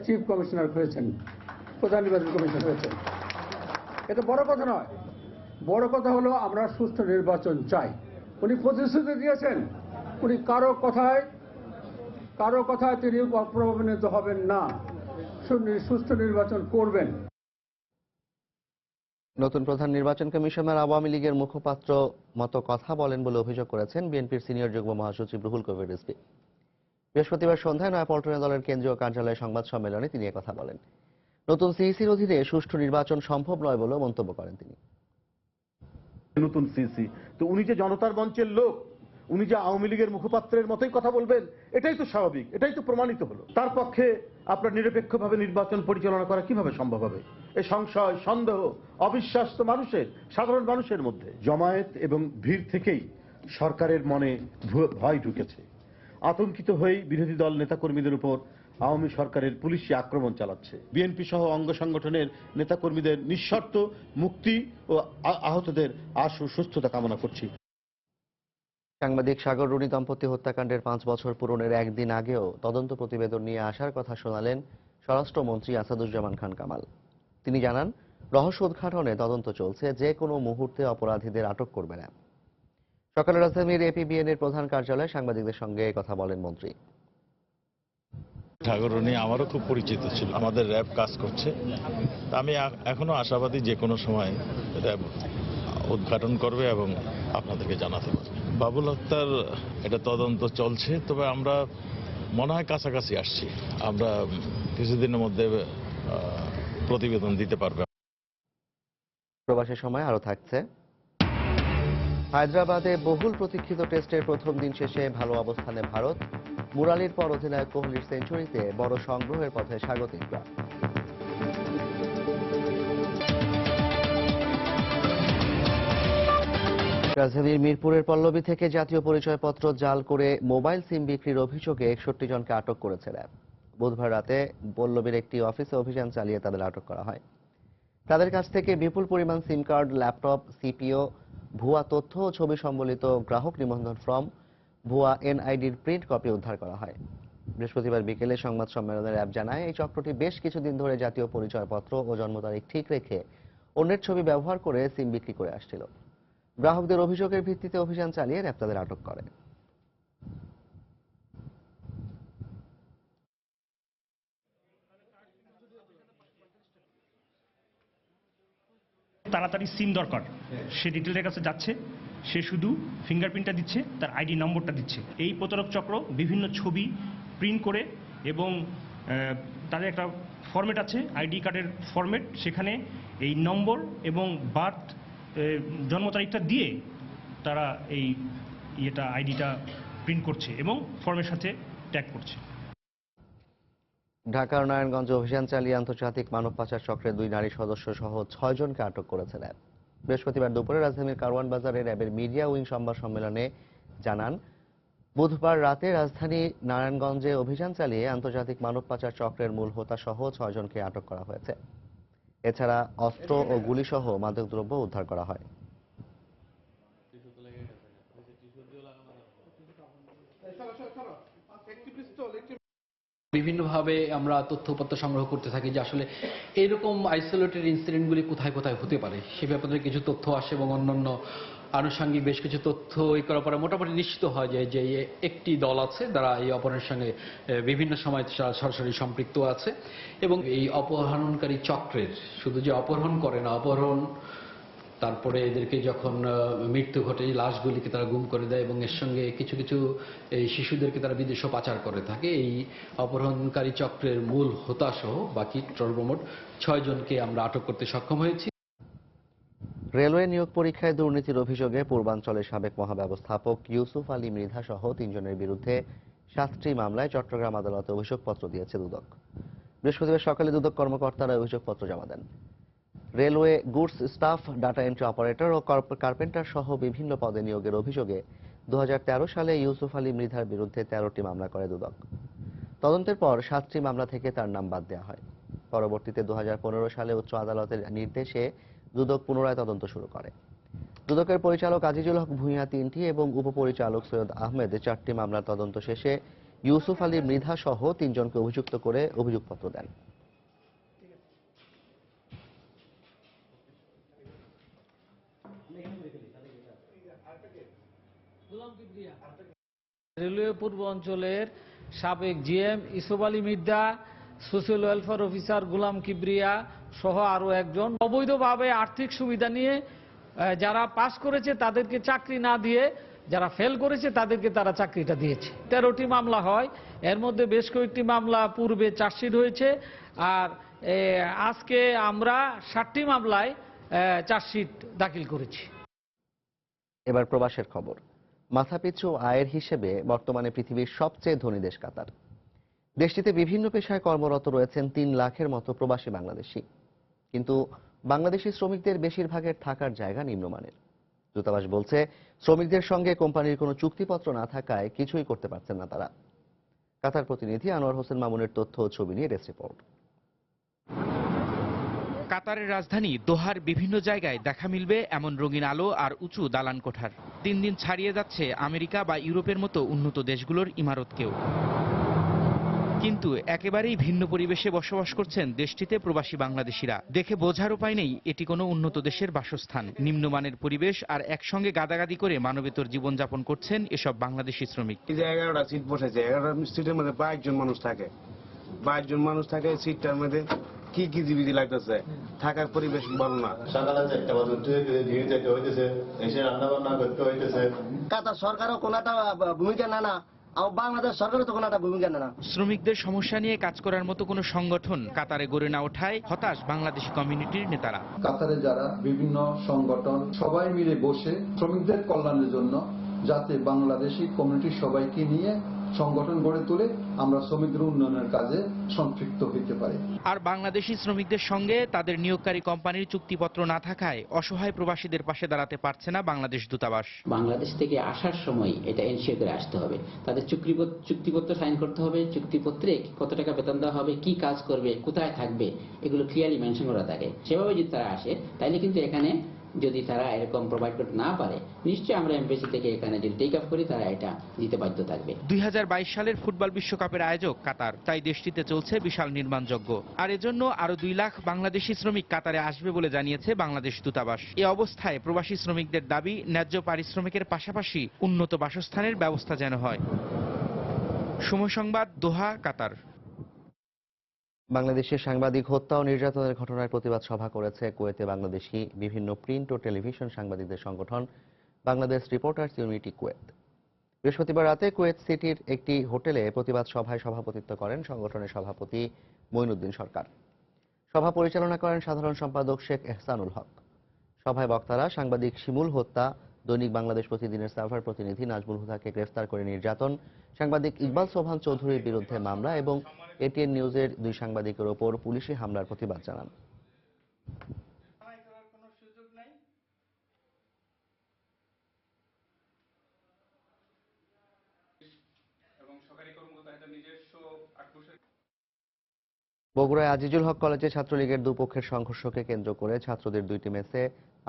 চিফ কমিশনার হয়েছেন, প্রধান নির্বাচন কমিশনার হয়েছেন। এটা বড় কথা নয়, বড় কথা হলো আমরা সুষ্ঠু নির্বাচন চাই। উনি প্রতিশ্রুতি দিয়েছেন, উনি কারো কথায় তিনি প্রভাবান্বিত হবেন না, সুষ্ঠু নির্বাচন করবেন। নতুন প্রধান নির্বাচন কমিশনার আওয়ামী লীগের মুখপাত্র মতো কথা বলেন বলে অভিযোগ করেছেন বিএনপির সিনিয়র যুগ্ম মহাসচিব রুহুল কবির রিজভী। বৃহস্পতিবার সন্ধ্যায় নয়াপল্টনে দলের কেন্দ্রীয় কার্যালয়ে সংবাদ সম্মেলনে তিনি একথা বলেন। নতুন সিইসির অধীনে সুষ্ঠু নির্বাচন সম্ভব নয় বলেও মন্তব্য করেন তিনি। নতুন সিইসি তো উনি যে জনতার মঞ্চের লোক, উনি যে আওয়ামী লীগের মুখপাত্রের মতোই কথা বলবেন, এটাই তো স্বাভাবিক, এটাই তো প্রমাণিত হলো। তার পক্ষে আপনার নিরপেক্ষভাবে নির্বাচন পরিচালনা করা কিভাবে সম্ভব হবে? এই সংশয়, সন্দেহ, অবিশ্বাস তো মানুষের, সাধারণ মানুষের মধ্যে। জামায়াত এবং ভিড় থেকেই সরকারের মনে ভয় ঢুকেছে। আতঙ্কিত হয়ে বিরোধী দল নেতাকর্মীদের উপর আওয়ামী সরকারের পুলিশি আক্রমণ চালাচ্ছে। বিএনপি সহ অঙ্গ সংগঠনের নেতাকর্মীদের নিঃশর্ত মুক্তি ও আহতদের আশু সুস্থতা কামনা করছি। সাংবাদিক সাগর রুনি দম্পতি হত্যাকাণ্ডের 5 বছর পূরণের একদিন আগেও তদন্ত প্রতিবেদন নিয়ে আসার কথা শোনালেন স্বরাষ্ট্রমন্ত্রী আসাদুজ্জামান খান কামাল। তিনি জানান, রহস্য উদ্ঘাটনে তদন্ত চলছে, যে কোনো মুহূর্তে অপরাধীদের আটক করবে না। সকালে রাজধানীর এপিবিএনের প্রধান কার্যালয়ে সাংবাদিকদের সঙ্গে কথা বলেন মন্ত্রী। সাগর রুনি আমারও খুব পরিচিত ছিল, আমাদের র্যাব কাজ করছে। আমি এখনো আশাবাদী যে কোনো সময় র্যাব উদ্ঘাটন করবে এবং আপনাদেরকে জানাতে পারবে। বাবুল হত্যার এটা তদন্ত চলছে, তবে আমরা মনে হয় কাছাকাছি আসছি। আমরা কিছুদিনের মধ্যে প্রতিবেদন দিতে পারবে। প্রবাসের সময় আরো থাকছে, হায়দ্রাবাদে বহুল প্রতীক্ষিত টেস্টের প্রথম দিন শেষে ভালো অবস্থানে ভারত। মুরালির পর অধিনায়ক কোহলির সেঞ্চুরিতে বড় সংগ্রহের পথে স্বাগতিকরা। রাজধানীর মিরপুরের পল্লবী থেকে জাতীয় পরিচয়পত্র জাল করে মোবাইল সিম বিক্রির অভিযোগে 61 জনকে আটক করেছে র্যাব। বুধবার রাতে পল্লবীর একটি অফিসে অভিযান চালিয়ে তাদের আটক করা হয়। তাদের কাছ থেকে বিপুল পরিমাণ সিম কার্ড, ল্যাপটপ, সিপিও, ভুয়া তথ্য ও ছবি সম্বলিত গ্রাহক নিবন্ধন ফর্ম, ভুয়া এনআইডির প্রিন্ট কপি উদ্ধার করা হয়। বৃহস্পতিবার বিকেলে সংবাদ সম্মেলনে র্যাব জানায়, এই চক্রটি বেশ কিছুদিন ধরে জাতীয় পরিচয়পত্র ও জন্ম তারিখ ঠিক রেখে অন্যের ছবি ব্যবহার করে সিম বিক্রি করে আসছিল। গ্রাহকদের অভিযোগের ভিত্তিতে অভিযান চালিয়ে র্যাব তাদের আটক করে। তাড়াতাড়ি সিম দরকার, সে ডিটেলের কাছে যাচ্ছে, সে শুধু ফিঙ্গারপ্রিন্টটা দিচ্ছে, তার আইডি নম্বরটা দিচ্ছে। এই প্রতারক চক্র বিভিন্ন ছবি প্রিন্ট করে এবং তাদের একটা ফরম্যাট আছে, আইডি কার্ডের ফরম্যাট, সেখানে এই নম্বর এবং বার্থ জন্ম তারিখটা দিয়ে তারা এই আইডিটা প্রিন্ট করছে এবং ফর্মের সাথে ট্যাগ করছে। ঢাকার নারায়ণগঞ্জে অভিযান চালিয়ে আন্তর্জাতিক মানব পাচার চক্রের 2 নারী সদস্য সহ 6 জনকে আটক করেছে র্যাব। বৃহস্পতিবার দুপুরে রাজধানীর কারওয়ান বাজারে র্যাবের মিডিয়া উইং সংবাদ সম্মেলনে জানান, বুধবার রাতে রাজধানী নারায়ণগঞ্জে অভিযান চালিয়ে আন্তর্জাতিক মানব পাচার চক্রের মূল হোতা সহ 6 জনকে আটক করা হয়েছে। এছাড়া অস্ত্র ও গুলিসহ মাদকদ্রব্য উদ্ধার করা হয়। বিভিন্নভাবে আমরা তথ্যপত্র সংগ্রহ করতে থাকি যে আসলে এরকম আইসোলেটেড ইনসিডেন্টগুলি কোথায় কোথায় হতে পারে, সে ব্যাপারে কিছু তথ্য আসে এবং অন্যান্য আনুষঙ্গিক বেশ কিছু তথ্য করার পরে মোটামুটি নিশ্চিত হয় যে একটি দল আছে যারা এই অপহরণের সঙ্গে বিভিন্ন সময় সরাসরি সম্পৃক্ত আছে এবং এই অপহরণকারী চক্রের শুধু যে অপহরণ করে না, অপহরণ তারপরে এদেরকে যখন মৃত্যু ঘটে লাশগুলিকে তারা গুম করে দেয় এবং এর সঙ্গে কিছু কিছু এই শিশুদেরকে তারা বিদেশে পাচার করে থাকে। এই অপহরণকারী চক্রের মূল হোতাসহ বাকি সর্বমোট 6 জনকে আমরা আটক করতে সক্ষম হয়েছি। রেলওয়ে নিয়োগ পরীক্ষায় দুর্নীতির অভিযোগে পূর্বাঞ্চলের সাবেক মহাব্যবস্থাপক ইউসুফ আলী মৃধা সহ 3 জনের বিরুদ্ধে 7টি মামলায় চট্টগ্রাম আদালতে অভিযোগপত্র দিয়েছে দুদক। বৃহস্পতিবার সকালে দুদক কর্মকর্তারা অভিযোগপত্র জমা দেন। Railway goods staff, data entry operator ও কার্পেন্টার সহ বিভিন্ন পদে নিয়োগের অভিযোগে 2013 সালে ইউসুফ আলী মৃধার বিরুদ্ধে 13টি মামলা করে দুদক। তদন্তের পর 7টি মামলা থেকে তার নাম বাদ দেওয়া হয়। পরবর্তীতে 2015 সালে উচ্চ আদালতের নির্দেশে দুদক পুনরায় তদন্ত শুরু করে। দুদকের পরিচালক আজিজুল হক ভূঁইয়া 3টি এবং উপপরিচালক সৈয়দ আহমেদ 4টি মামলার তদন্ত শেষে ইউসুফ আলী মৃধা সহ 3 জনকে অভিযুক্ত করে অভিযোগপত্র দেন। রেলওয়ে পূর্ব অঞ্চলের সাবেক GM Yusuf Ali Mridha, social welfare officer Golam Kibria সহ আরো একজন অবৈধভাবে আর্থিক সুবিধা নিয়ে যারা পাস করেছে তাদেরকে চাকরি না দিয়ে যারা ফেল করেছে তাদেরকে তারা চাকরিটা দিয়েছে। 13টি মামলা হয়, এর মধ্যে বেশ কয়েকটি মামলা পূর্বে চার্জশিট হয়েছে আর আজকে আমরা 60টি মামলায় চার্জশিট দাখিল করেছি। এবার প্রবাসের খবর। মাথাপিছু আয়ের হিসেবে বর্তমানে পৃথিবীর সবচেয়ে ধনী দেশ কাতার। দেশটিতে বিভিন্ন পেশায় কর্মরত রয়েছেন 3 লাখের মতো প্রবাসী বাংলাদেশি। কিন্তু বাংলাদেশি শ্রমিকদের বেশিরভাগের থাকার জায়গা নিম্নমানের। দূতাবাস বলছে, শ্রমিকদের সঙ্গে কোম্পানির কোনো চুক্তিপত্র না থাকায় কিছুই করতে পারছেন না তারা। কাতার প্রতিনিধি আনোয়ার হোসেন মামুনের তথ্য ও ছবি নিয়ে ডেস্ক রিপোর্ট। কাতারের রাজধানী দোহার বিভিন্ন জায়গায় দেখা মিলবে এমন রঙিন আলো আর উঁচু দালান কোঠার। দিন দিন ছাড়িয়ে যাচ্ছে আমেরিকা বা ইউরোপের মতো উন্নত দেশগুলোর ইমারতকেও। কিন্তু একেবারেই ভিন্ন পরিবেশে বসবাস করছেন দেশটিতে প্রবাসী বাংলাদেশিরা। দেখে বোঝার উপায় নেই এটি কোনো উন্নত দেশের বাসস্থান। নিম্নমানের পরিবেশ আর একসঙ্গে গাদাগাদি করে মানবেতর জীবনযাপন করছেন এসব বাংলাদেশি শ্রমিক। এই যে 11টা সিট বসেছে, 11টা সিটের মধ্যে 22 জন মানুষ থাকে। 22 জন মানুষ থাকে সিটটার মধ্যে কি জীবিতি লাগতেছে, থাকার পরিবেশ ভালো না। সকালে 4টা বাজে উঠে ধীরে যেতে হইতেছে, এসে রান্না বান্না করতে হইতেছে। কাতার সরকারও কোনো একটা ভূমিকা নেয় না, আর বাংলাদেশ সরকারও তো কোনো একটা ভূমিকা নেয় না। শ্রমিকদের সমস্যা নিয়ে কাজ করার মতো কোনো সংগঠন কাতারে গড়ে না ওঠায় হতাশ বাংলাদেশি কমিউনিটির নেতারা। কাতারে যারা বিভিন্ন সংগঠন সবাই মিলে বসে শ্রমিকদের কল্যাণের জন্য যাতে বাংলাদেশি কমিউনিটি সবাইকে নিয়ে সংগঠন গড়ে তুলে আমরা শ্রমিকদের উন্নয়নের কাজে সম্পৃক্ত হতে পারি। আর বাংলাদেশি শ্রমিকদের সঙ্গে তাদের নিয়োগকারী কোম্পানির চুক্তিপত্র না থাকায় অসহায় প্রবাসীদের পাশে দাঁড়াতে পারছে না বাংলাদেশ দূতাবাস। বাংলাদেশ থেকে আসার সময় এটা এনশিওর করে আসতে হবে, তাদের চুক্তিপত্র সাইন করতে হবে, চুক্তিপত্রে কত টাকা বেতন দেওয়া হবে, কি কাজ করবে, কোথায় থাকবে, এগুলো ক্লিয়ারলি মেনশন করা থাকে। সেভাবে যদি তারা আসে তাইলে কিন্তু এখানে যদি তারা এরকম প্রোভাইড করতে না পারে, নিশ্চয়ই আমরা এমবেসি থেকে এখানে যদি টেক আপ করি তারা এটা দিতে বাধ্য থাকবে। 2022 সালের ফুটবল বিশ্বকাপের আয়োজক কাতার, তাই দেশটিতে চলছে বিশাল নির্মাণযজ্ঞ। আর এজন্য আরো 2 লাখ বাংলাদেশি শ্রমিক কাতারে আসবে বলে জানিয়েছে বাংলাদেশ দূতাবাস। এই অবস্থায় প্রবাসী শ্রমিকদের দাবি ন্যায্য পারিশ্রমিকের পাশাপাশি উন্নত বাসস্থানের ব্যবস্থা যেন হয়। সময় সংবাদ, দোহা, কাতার। বাংলাদেশের সাংবাদিক হত্যা ও নির্যাতনের ঘটনায় প্রতিবাদ সভা করেছে কুয়েতে বাংলাদেশি বিভিন্ন প্রিন্ট ও টেলিভিশন সাংবাদিকদের সংগঠন বাংলাদেশ রিপোর্টার্স ইউনিটি কুয়েত। বৃহস্পতিবার রাতে কুয়েত সিটির একটি হোটেলে প্রতিবাদ সভায় সভাপতিত্ব করেন সংগঠনের সভাপতি মঈনুদ্দিন সরকার। সভা পরিচালনা করেন সাধারণ সম্পাদক শেখ এহসানুল হক। সভায় বক্তারা সাংবাদিক শিমুল হত্যা, দৈনিক বাংলাদেশ প্রতিদিনের সার্ভার প্রতিনিধি নাজমুল হুদাকে গ্রেফতার করে নির্যাতন, সাংবাদিক ইকবাল সোবহান চৌধুরীর বিরুদ্ধে মামলা এবং এটিএন নিউজের 2 সাংবাদিকের ওপর পুলিশি হামলার প্রতিবাদ জানান। বগুড়ায় আজিজুল হক কলেজে ছাত্রলীগের দুপক্ষের সংঘর্ষকে কেন্দ্র করে ছাত্রদের 2টি মেসে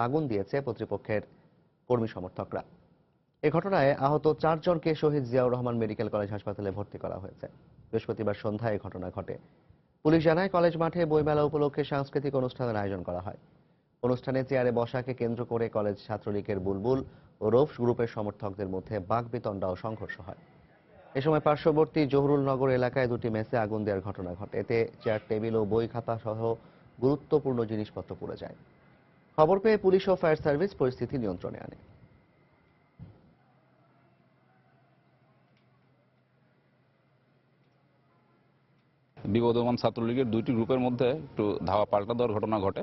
আগুন দিয়েছে প্রতিপক্ষের কর্মী সমর্থকরা। এ ঘটনায় আহত 4 জনকে শহীদ জিয়াউর রহমান মেডিকেল কলেজ হাসপাতালে ভর্তি করা হয়েছে। বৃহস্পতিবার সন্ধ্যায় এই ঘটনা ঘটে। পুলিশ জানায়, কলেজ মাঠে বইমেলা উপলক্ষে সাংস্কৃতিক অনুষ্ঠানের আয়োজন করা হয়। অনুষ্ঠানে চেয়ারে বসাকে কেন্দ্র করে কলেজ ছাত্রলীগের বুলবুল ও রোফস গ্রুপের সমর্থকদের মধ্যে বাকবিতণ্ডা ও সংঘর্ষ হয়। এ সময় পার্শ্ববর্তী জহুরুল নগর এলাকায় 2টি মেসে আগুন দেওয়ার ঘটনা ঘটে। এতে চেয়ার, টেবিল ও বই খাতা সহ গুরুত্বপূর্ণ জিনিসপত্র পুড়ে যায়। খবর পেয়ে পুলিশ ও ফায়ার সার্ভিস পরিস্থিতি নিয়ন্ত্রণে আনে। বিবদমান ছাত্রলীগের 2টি গ্রুপের মধ্যে একটু ধাওয়া পাল্টা দেওয়ার ঘটনা ঘটে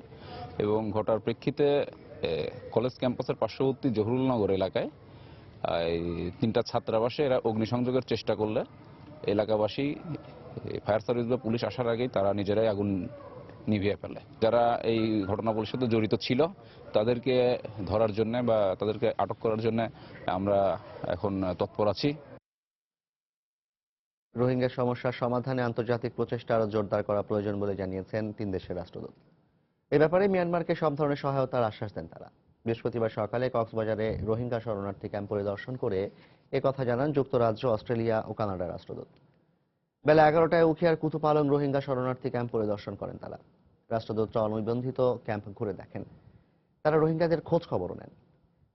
এবং ঘটার প্রেক্ষিতে কলেজ ক্যাম্পাসের পার্শ্ববর্তী জহুরুলনগর এলাকায় 3টা ছাত্রাবাসে এরা অগ্নিসংযোগের চেষ্টা করলে এলাকাবাসী ফায়ার সার্ভিস বা পুলিশ আসার আগেই তারা নিজেরাই আগুন নিভিয়ে ফেলে। যারা এই ঘটনাগুলোর সাথে জড়িত ছিল তাদেরকে ধরার জন্য বা তাদেরকে আটক করার জন্য আমরা এখন তৎপর আছি। রোহিঙ্গা সমস্যার সমাধানে আন্তর্জাতিক প্রচেষ্টা আরও জোরদার করা প্রয়োজন বলে জানিয়েছেন 3 দেশের রাষ্ট্রদূত। এ ব্যাপারে মিয়ানমারকে সব ধরনের সহায়তার আশ্বাস দেন তারা। বৃহস্পতিবার সকালে কক্সবাজারে রোহিঙ্গা শরণার্থী ক্যাম্প পরিদর্শন করে একথা জানান যুক্তরাজ্য, অস্ট্রেলিয়া ও কানাডার রাষ্ট্রদূত। বেলা 11টায় উখিয়ার কুতুপালং রোহিঙ্গা শরণার্থী ক্যাম্প পরিদর্শন করেন তারা। রাষ্ট্রদূতরা অনিবন্ধিত ক্যাম্প ঘুরে দেখেন। তারা রোহিঙ্গাদের খোঁজ খবরও নেন।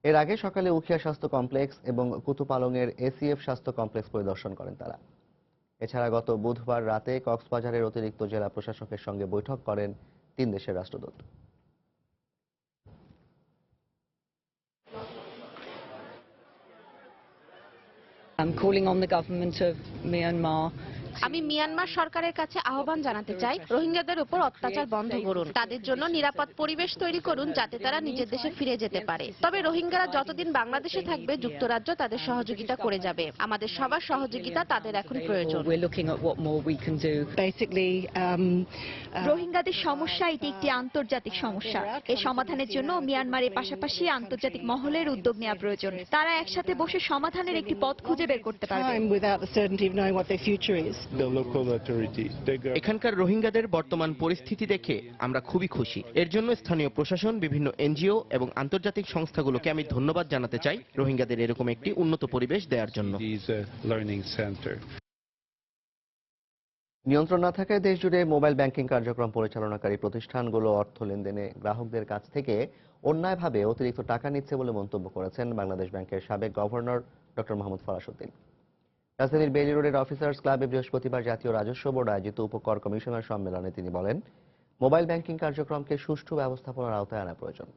এর আগে সকালে উখিয়া স্বাস্থ্য কমপ্লেক্স এবং কুতুপালংয়ের এসিএফ স্বাস্থ্য কমপ্লেক্স পরিদর্শন করেন তারা। এছাড়া গত বুধবার রাতে কক্সবাজারের অতিরিক্ত জেলা প্রশাসকের সঙ্গে বৈঠক করেন 3 দেশের রাষ্ট্রদূত। I'm calling on the government of Myanmar করছি। আমি মিয়ানমার সরকারের কাছে আহ্বান জানাতে চাই, রোহিঙ্গাদের উপর অত্যাচার বন্ধ করুন, তাদের জন্য নিরাপদ পরিবেশ তৈরি করুন যাতে তারা নিজের দেশে ফিরে যেতে পারে। তবে রোহিঙ্গারা যতদিন বাংলাদেশে থাকবে যুক্তরাজ্য তাদের সহযোগিতা করে যাবে। আমাদের সবার সহযোগিতা তাদের এখন প্রয়োজন। রোহিঙ্গাদের সমস্যা এটি একটি আন্তর্জাতিক সমস্যা। এ সমাধানের জন্য মিয়ানমারের পাশাপাশি আন্তর্জাতিক মহলের উদ্যোগ নেওয়া প্রয়োজন। তারা একসাথে বসে সমাধানের একটি পথ খুঁজে বের করতে পারবে। এখানকার রোহিঙ্গাদের বর্তমান পরিস্থিতি দেখে আমরা খুবই খুশি। এর জন্য স্থানীয় প্রশাসন, বিভিন্ন এনজিও এবং আন্তর্জাতিক সংস্থাগুলোকে আমি ধন্যবাদ জানাতে চাই রোহিঙ্গাদের এরকম একটি উন্নত পরিবেশ দেওয়ার জন্য। নিয়ন্ত্রণ না থাকায় দেশ জুড়ে মোবাইল ব্যাংকিং কার্যক্রম পরিচালনাকারী প্রতিষ্ঠানগুলো অর্থ লেনদেনে গ্রাহকদের কাছ থেকে অন্যায়ভাবে অতিরিক্ত টাকা নিচ্ছে বলে মন্তব্য করেছেন বাংলাদেশ ব্যাংকের সাবেক গভর্নর ডক্টর মোহাম্মদ ফরাসউদ্দিন। রাজধানীর বেইলি রোডের অফিসার্স ক্লাবে বৃহস্পতিবার জাতীয় রাজস্ব বোর্ড আয়োজিত উপকর কমিশনার সম্মেলনে তিনি বলেন, মোবাইল ব্যাংকিং কার্যক্রমকে সুষ্ঠু ব্যবস্থাপনার আওতায় আনা প্রয়োজন।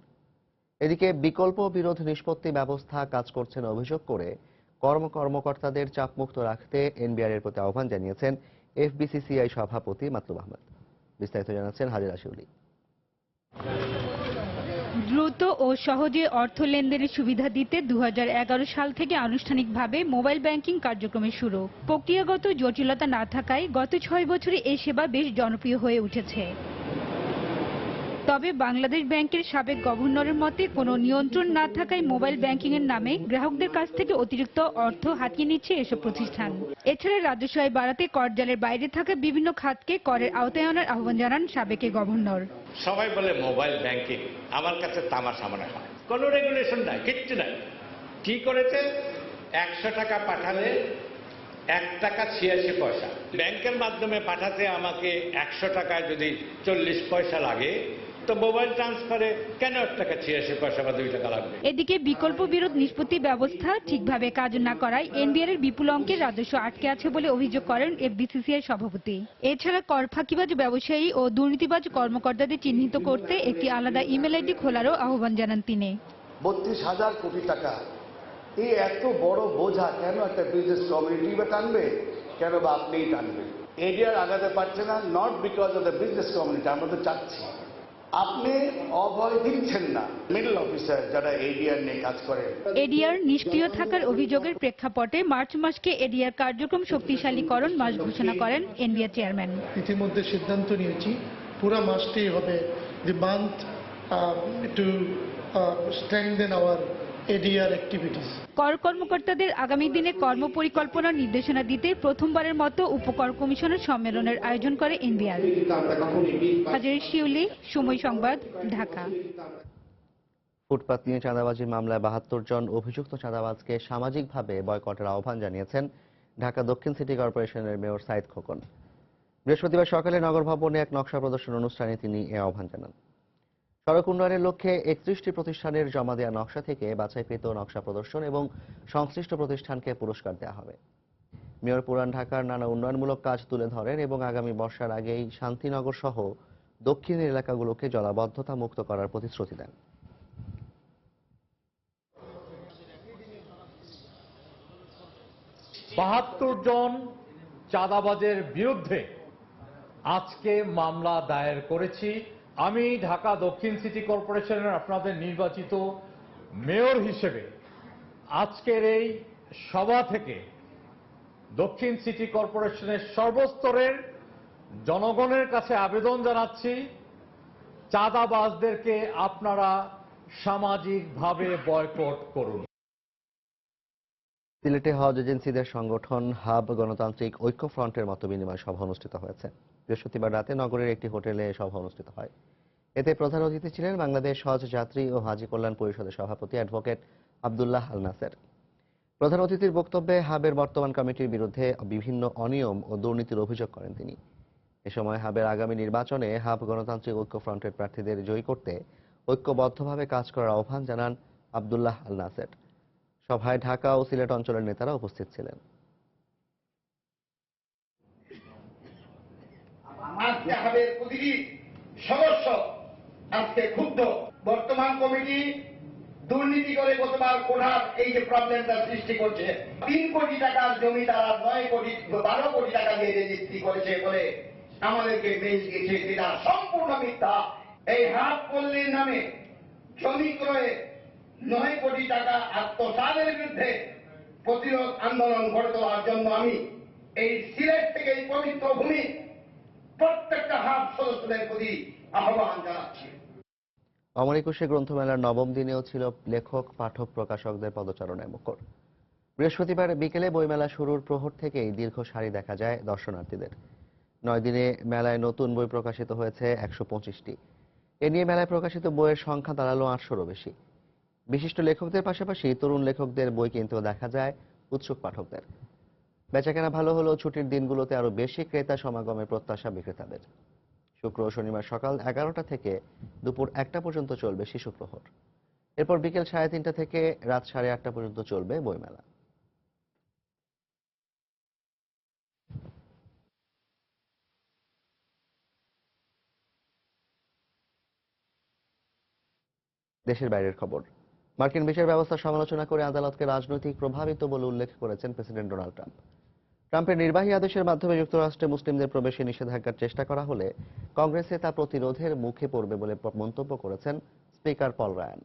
এদিকে বিকল্প বিরোধ নিষ্পত্তি ব্যবস্থা কাজ করছে না অভিযোগ করে কর্মকর্তাদের চাপমুক্ত রাখতে এনবিআর এর প্রতি আহ্বান জানিয়েছেন এফবিসিসিআই সভাপতি মাতলুব আহমেদ। বিস্তারিত জানাচ্ছেন হাজিরা শিউলি। দ্রুত ও সহজে অর্থ লেনদেনের সুবিধা দিতে 2011 সাল থেকে আনুষ্ঠানিকভাবে মোবাইল ব্যাংকিং কার্যক্রমের শুরু। প্রক্রিয়াগত জটিলতা না থাকায় গত 6 বছরে এই সেবা বেশ জনপ্রিয় হয়ে উঠেছে। তবে বাংলাদেশ ব্যাংকের সাবেক গভর্নরের মতে কোনো নিয়ন্ত্রণ না থাকায় মোবাইল ব্যাংকিং এর নামে গ্রাহকদের কাছ থেকে অতিরিক্ত অর্থ হাতিয়ে নিচ্ছে এসব প্রতিষ্ঠান। এছাড়া রাজস্ব আয় বাড়াতে করজালের বাইরে থাকা বিভিন্ন খাতকে করের আওতায় আনার আহ্বান জানান সাবেক গভর্নর। সবাই বলে মোবাইল ব্যাংকিং, আমার কাছে তামাশা মনে হয়। কোনো রেগুলেশন নাই, কিচ্ছু নাই। কি করেছে, 100 টাকা পাঠালে 1 টাকা 86 পয়সা। ব্যাংকের মাধ্যমে পাঠাতে আমাকে 100 টাকায় যদি 40 পয়সা লাগে, তো মোবাইল ট্রান্সফারে কেন 1 টাকা 86 পয়সা বা 2 টাকা লাগবে? এদিকে বিকল্প বিরোধ নিষ্পত্তি ব্যবস্থা ঠিকভাবে কাজ না করায় এনবিআর এর বিপুল অঙ্কের রাজস্ব আটকে আছে বলে অভিযোগ করেন এফবিসিসিআই সভাপতি। এছাড়া কর ফাঁকিবাজ ব্যবসায়ী ও দুর্নীতিবাজ কর্মকর্তাদের চিহ্নিত করতে একটি আলাদা ইমেল আইডি খোলারও আহ্বান জানান তিনি। 32,000 কোটি টাকা, এই এত বড় বোঝা কেন একটা বিজনেস কমিউনিটি বা টানবে, কেন বা আপনিই টানবেন? এডিআর আগাতে পারছে না, not because of the business community. আমরা তো চাচ্ছি, আপনি অভয় দিচ্ছেন না মিডল অফিসার যারা এডিআর নিয়ে কাজ করেন। এডিআর নিষ্ক্রিয় থাকার অভিযোগের প্রেক্ষাপটে মার্চ মাসকে এডিআর কার্যক্রম শক্তিশালীকরণ মাস ঘোষণা করেন এনবিআর চেয়ারম্যান। ইতিমধ্যে সিদ্ধান্ত নিয়েছি পুরো মাসটি হবে the month to strengthen our ADR activities. কর কর্মকর্তাদের আগামী দিনে কর্মপরিকল্পনার নির্দেশনা দিতে প্রথমবারের মতো উপকর কমিশনের সম্মেলনের আয়োজন করে এনবিআর। হাজিরা শিউলি, সময় সংবাদ, ঢাকা। ফুটপাত নিয়ে চাঁদাবাজির মামলায় 72 জন অভিযুক্ত চাঁদাবাজকে সামাজিকভাবে বয়কটের আহ্বান জানিয়েছেন ঢাকা দক্ষিণ সিটি কর্পোরেশনের মেয়র সাইদ খোকন। বৃহস্পতিবার সকালে নগর ভবনে এক নকশা প্রদর্শন অনুষ্ঠানে তিনি এ আহ্বান জানান। সড়ক উন্নয়নের লক্ষ্যে 31টি প্রতিষ্ঠানের জমা দেওয়া নকশা থেকে বাছাইকৃত নকশা প্রদর্শন এবং সংশ্লিষ্ট প্রতিষ্ঠানকে পুরস্কার দেওয়া হবে। মেয়র পুরান ঢাকার নানা উন্নয়নমূলক কাজ তুলে ধরেন এবং আগামী বর্ষার আগেই শান্তিনগর সহ দক্ষিণের এলাকাগুলোকে জলাবদ্ধতা মুক্ত করার প্রতিশ্রুতি দেন। বাহাত্তর জন চাঁদাবাজের বিরুদ্ধে আজকে মামলা দায়ের করেছি। আমি ঢাকা দক্ষিণ সিটি কর্পোরেশনের আপনাদের নির্বাচিত মেয়র হিসেবে আজকের এই সভা থেকে দক্ষিণ সিটি কর্পোরেশনের সর্বস্তরের জনগণের কাছে আবেদন জানাচ্ছি, চাঁদাবাজদেরকে আপনারা সামাজিকভাবে বয়কট করুন। সিলেটে হজ এজেন্সিদের সংগঠন হাব গণতান্ত্রিক ঐক্য ফ্রন্টের মতবিনিময় সভা অনুষ্ঠিত হয়েছে। বৃহস্পতিবার রাতে নগরের একটি হোটেলে সভা অনুষ্ঠিত হয়। এতে প্রধান অতিথি ছিলেন বাংলাদেশ হজ যাত্রী ও হাজি কল্যাণ পরিষদের সভাপতি অ্যাডভোকেট আব্দুল্লাহ আল নাসের। প্রধান অতিথির বক্তব্যে হাবের বর্তমান কমিটির বিরুদ্ধে বিভিন্ন অনিয়ম ও দুর্নীতির অভিযোগ করেন তিনি। এ সময় হাবের আগামী নির্বাচনে হাব গণতান্ত্রিক ঐক্য ফ্রন্টের প্রার্থীদের জয়ী করতে ঐক্যবদ্ধভাবে কাজ করার আহ্বান জানান আব্দুল্লাহ আল নাসের। সভায় ঢাকা ও সিলেট অঞ্চলের নেতারা উপস্থিত ছিলেন। প্রতিটি সদস্য আজকে ক্ষুব্ধ। বর্তমান কমিটি দুর্নীতি করে গতবার কোঠার এই যে প্রবলেমটা সৃষ্টি করছে, 3 কোটি টাকার জমি তারা 12 কোটি টাকা দিয়ে রেজিস্ট্রি করেছে বলে আমাদেরকে মেইল দিয়েছে, যেটা সম্পূর্ণ মিথ্যা। এই হাফ পল্লীর নামে জমি ক্রয়ে 9 কোটি টাকা আত্মসাতের বিরুদ্ধে প্রতিরোধ আন্দোলন গড়ে তোলার জন্য আমি এই সিলেট থেকে এই পবিত্র ভূমি প্রত্যেকটা হাফ সদস্যদের প্রতি আহ্বান জানাচ্ছি। অমর একুশে গ্রন্থমেলার নবম দিনেও ছিল লেখক পাঠক প্রকাশকদের পদচারণায় মুখর। বৃহস্পতিবার বিকেলে বইমেলা শুরুর প্রহর থেকেই দীর্ঘ সারি দেখা যায় দর্শনার্থীদের। 9 দিনে মেলায় নতুন বই প্রকাশিত হয়েছে 125টি। এ নিয়ে মেলায় প্রকাশিত বইয়ের সংখ্যা দাঁড়ালো 800-রও বেশি। বিশিষ্ট লেখকদের পাশাপাশি তরুণ লেখকদের বই কিনতেও দেখা যায় উৎসুক পাঠকদের। বেচাকেনা ভালো হলেও ছুটির দিনগুলোতে আরো বেশি ক্রেতা সমাগমের প্রত্যাশা বিক্রেতাদের। শুক্র ও শনিবার সকাল 11টা থেকে দুপুর 1টা পর্যন্ত চলবে শিশু প্রহর। এরপর বিকেল 3:30 থেকে রাত 8:30 পর্যন্ত চলবে বইমেলা। দেশের বাইরের খবর। মার্কিন বিচার ব্যবস্থা সমালোচনা করে আদালতকে রাজনৈতিক প্রভাবিত বলে উল্লেখ করেছেন প্রেসিডেন্ট ডোনাল্ড ট্রাম্প। ট্রাম্পের নির্বাহী আদেশের মাধ্যমে যুক্তরাষ্ট্রে মুসলিমদের প্রবেশে নিষেধাজ্ঞার চেষ্টা করা হলে কংগ্রেসে তা প্রতিরোধের মুখে পড়বে বলে মন্তব্য করেছেন স্পিকার পল রায়ান।